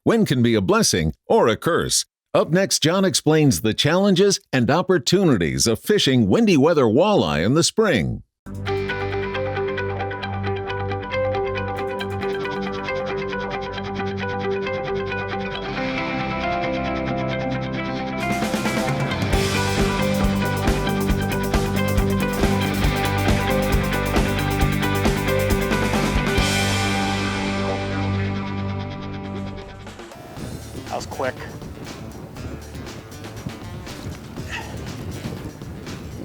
Wind can be a blessing or a curse. Up next, Jon explains the challenges and opportunities of fishing windy weather walleye in the spring. That was quick.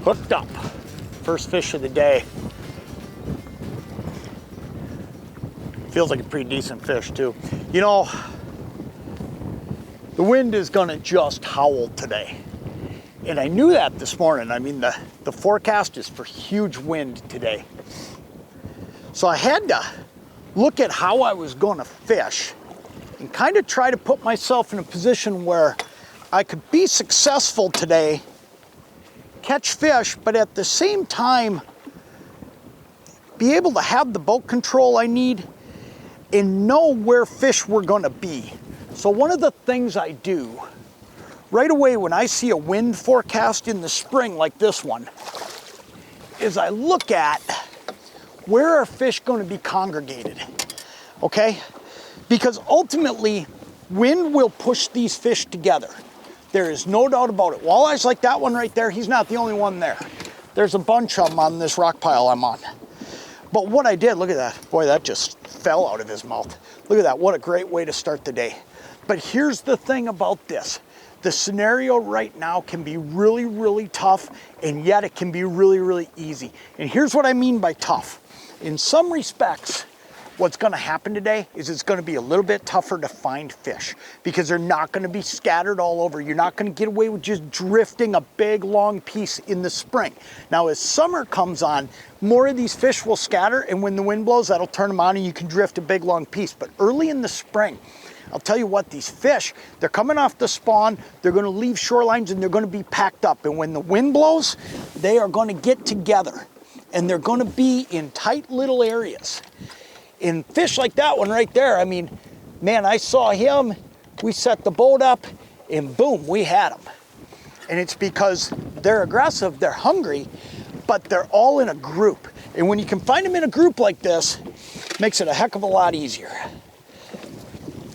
Hooked up. First fish of the day. Feels like a pretty decent fish too. You know, the wind is gonna just howl today. And I knew that this morning. I mean, the forecast is for huge wind today. So I had to look at how I was gonna fish and kind of try to put myself in a position where I could be successful today, catch fish, but at the same time, be able to have the boat control I need and know where fish were gonna be. So one of the things I do right away when I see a wind forecast in the spring like this one is I look at where are fish gonna be congregated, okay? Because ultimately, wind will push these fish together. There is no doubt about it. Walleyes like that one right there, he's not the only one there. There's a bunch of them on this rock pile I'm on. But what I did, look at that. Boy, that just fell out of his mouth. Look at that, what a great way to start the day. But here's the thing about this. The scenario right now can be really, really tough, and yet it can be really, really easy. And here's what I mean by tough. In some respects, what's gonna happen today is it's gonna be a little bit tougher to find fish because they're not gonna be scattered all over. You're not gonna get away with just drifting a big long piece in the spring. Now as summer comes on, more of these fish will scatter, and when the wind blows, that'll turn them on and you can drift a big long piece. But early in the spring, I'll tell you what, these fish, they're coming off the spawn, they're gonna leave shorelines and they're gonna be packed up. And when the wind blows, they are gonna get together and they're gonna be in tight little areas. In fish like that one right there, I mean, man, I saw him, we set the boat up, and boom, we had him. And it's because they're aggressive, they're hungry, but they're all in a group. And when you can find them in a group like this, it makes it a heck of a lot easier.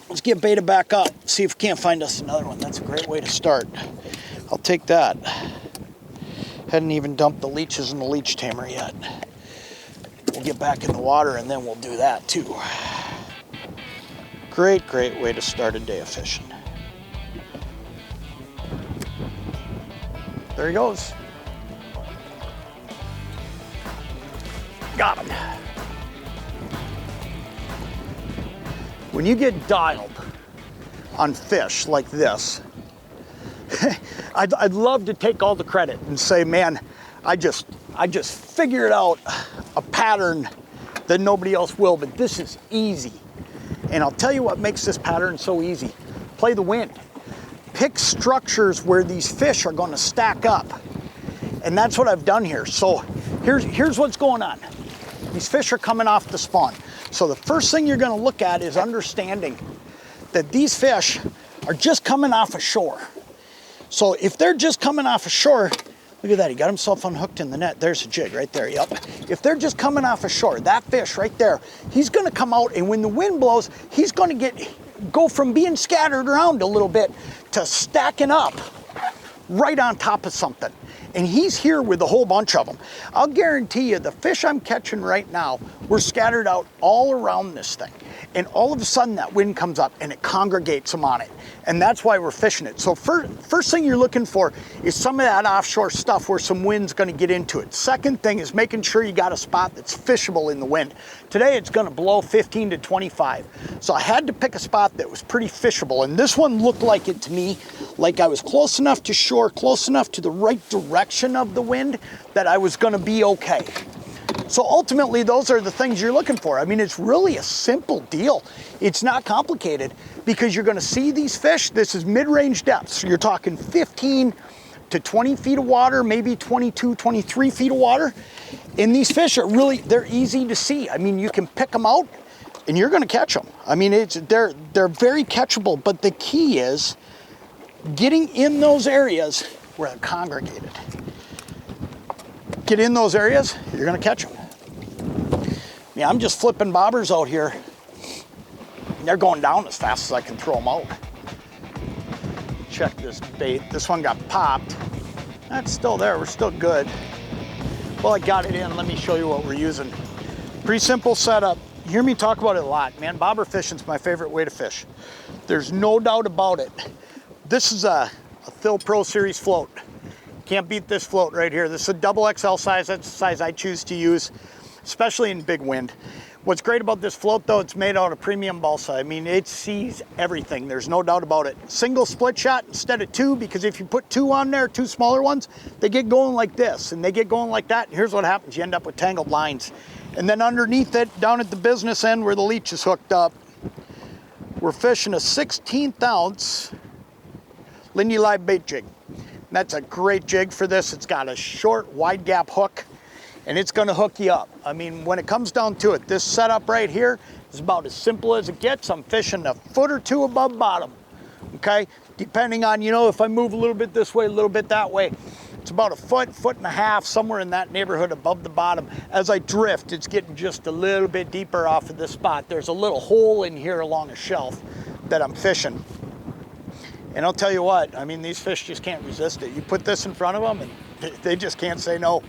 Let's get beta back up, see if we can't find us another one. That's a great way to start. I'll take that. Hadn't even dumped the leeches in the leech tamer yet. We'll get back in the water and then we'll do that too. Great, great way to start a day of fishing. There he goes. Got him. When you get dialed on fish like this, I'd love to take all the credit and say, man, I just figured out a pattern that nobody else will, but this is easy. And I'll tell you what makes this pattern so easy. Play the wind. Pick structures where these fish are gonna stack up. And that's what I've done here. So here's what's going on. These fish are coming off the spawn. So the first thing you're gonna look at is understanding that these fish are just coming off ashore. So if they're just coming off ashore, look at that, he got himself unhooked in the net. There's a jig right there, yep. If they're just coming off ashore, that fish right there, he's gonna come out, and when the wind blows, he's gonna go from being scattered around a little bit to stacking up right on top of something. And he's here with a whole bunch of them. I'll guarantee you the fish I'm catching right now were scattered out all around this thing. And all of a sudden that wind comes up and it congregates them on it. And that's why we're fishing it. So first thing you're looking for is some of that offshore stuff where some wind's gonna get into it. Second thing is making sure you got a spot that's fishable in the wind. Today it's gonna blow 15 to 25. So I had to pick a spot that was pretty fishable. And this one looked like it to me, like I was close enough to shore, close enough to the right direction of the wind that I was gonna be okay. So ultimately, those are the things you're looking for. I mean, it's really a simple deal. It's not complicated because you're gonna see these fish. This is mid-range depths. So you're talking 15 to 20 feet of water, maybe 22, 23 feet of water. And these fish are really, they're easy to see. I mean, you can pick them out and you're going to catch them. I mean, they're very catchable, but the key is getting in those areas where they're congregated. Get in those areas, you're going to catch them. Yeah, I'm just flipping bobbers out here. They're going down as fast as I can throw them out. Check this bait. This one got popped. That's still there. We're still good. Well, I got it in. Let me show you what we're using. Pretty simple setup. You hear me talk about it a lot. Man, bobber fishing's my favorite way to fish. There's no doubt about it. This is a Thil Pro Series float. Can't beat this float right here. This is a double XL size. That's the size I choose to use, especially in big wind. What's great about this float though, it's made out of premium balsa. I mean, it sees everything. There's no doubt about it. Single split shot instead of two, because if you put two on there, two smaller ones, they get going like this and they get going like that. And here's what happens. You end up with tangled lines. And then underneath it, down at the business end where the leech is hooked up, we're fishing a 16th ounce Lindy live bait jig. And that's a great jig for this. It's got a short, wide gap hook, and it's gonna hook you up. I mean, when it comes down to it, this setup right here is about as simple as it gets. I'm fishing a foot or two above bottom, okay? Depending on, you know, if I move a little bit this way, a little bit that way, it's about a foot, foot and a half, somewhere in that neighborhood above the bottom. As I drift, it's getting just a little bit deeper off of this spot. There's a little hole in here along a shelf that I'm fishing. And I'll tell you what, I mean, these fish just can't resist it. You put this in front of them and they just can't say no.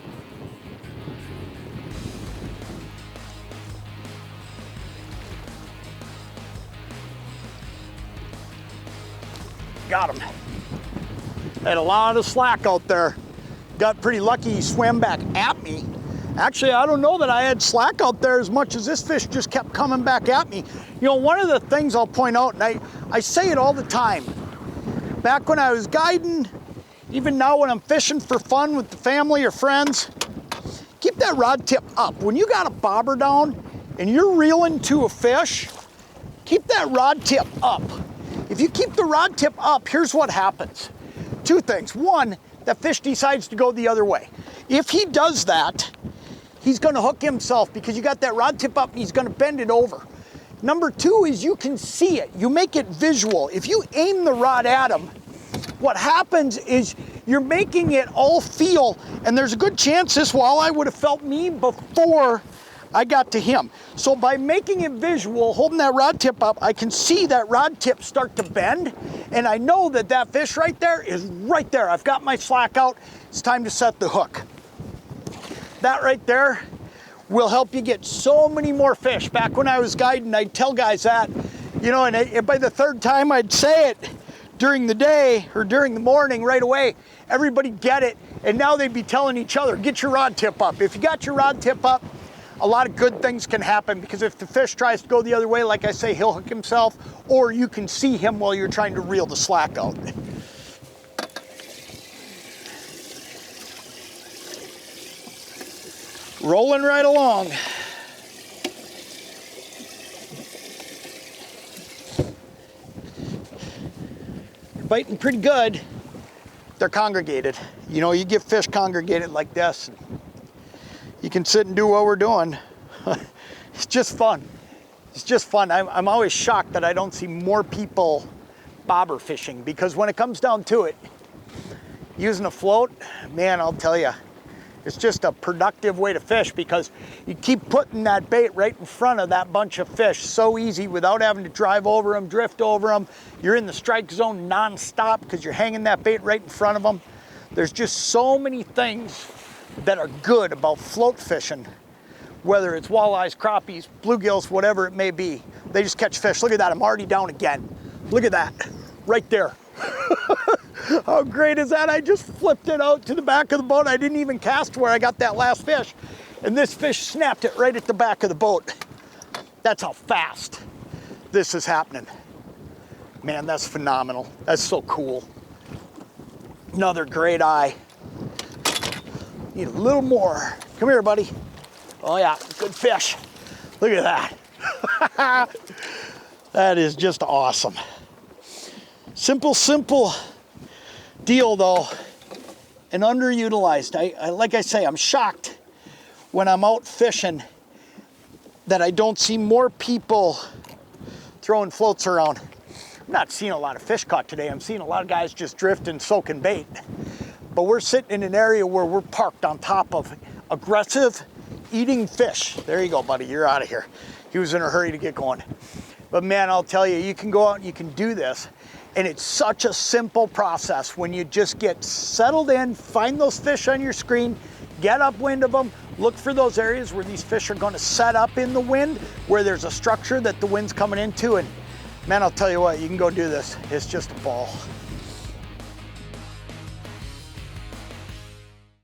Got him. Had a lot of slack out there. Got pretty lucky, he swam back at me. Actually, I don't know that I had slack out there as much as this fish just kept coming back at me. You know, one of the things I'll point out, and I say it all the time, back when I was guiding, even now when I'm fishing for fun with the family or friends, keep that rod tip up. When you got a bobber down and you're reeling to a fish, keep that rod tip up. If you keep the rod tip up, here's what happens. Two things. One, that fish decides to go the other way. If he does that, he's gonna hook himself because you got that rod tip up and he's gonna bend it over. Number two is you can see it. You make it visual. If you aim the rod at him, what happens is you're making it all feel, and there's a good chance this walleye would have felt me before I got to him. So by making it visual, holding that rod tip up, I can see that rod tip start to bend, and I know that that fish right there is right there. I've got my slack out. It's time to set the hook. That right there will help you get so many more fish. Back when I was guiding, I'd tell guys that, you know, and by the third time I'd say it during the day or during the morning right away, everybody get it, and now they'd be telling each other, get your rod tip up. If you got your rod tip up, a lot of good things can happen, because if the fish tries to go the other way, like I say, he'll hook himself, or you can see him while you're trying to reel the slack out. Rolling right along. They're biting pretty good. They're congregated. You know, you get fish congregated like this, you can sit and do what we're doing. It's just fun. It's just fun. I'm always shocked that I don't see more people bobber fishing, because when it comes down to it, using a float, man, I'll tell you, it's just a productive way to fish, because you keep putting that bait right in front of that bunch of fish so easy without having to drive over them, drift over them. You're in the strike zone nonstop because you're hanging that bait right in front of them. There's just so many things that are good about float fishing, whether it's walleyes, crappies, bluegills, whatever it may be. They just catch fish. Look at that, I'm already down again. Look at that, right there. How great is that? I just flipped it out to the back of the boat. I didn't even cast where I got that last fish, and this fish snapped it right at the back of the boat. That's how fast this is happening. Man, that's phenomenal. That's so cool. Another great eye. Need a little more. Come here, buddy. Oh yeah, good fish. Look at that. That is just awesome. Simple deal though, and underutilized. Like I say, I'm shocked when I'm out fishing that I don't see more people throwing floats around. I'm not seeing a lot of fish caught today. I'm seeing a lot of guys just drifting, soaking bait. But we're sitting in an area where we're parked on top of aggressive eating fish. There you go, buddy, you're out of here. He was in a hurry to get going. But man, I'll tell you, you can go out and you can do this. And it's such a simple process when you just get settled in, find those fish on your screen, get upwind of them, look for those areas where these fish are gonna set up in the wind, where there's a structure that the wind's coming into, and man, I'll tell you what, you can go do this. It's just a ball.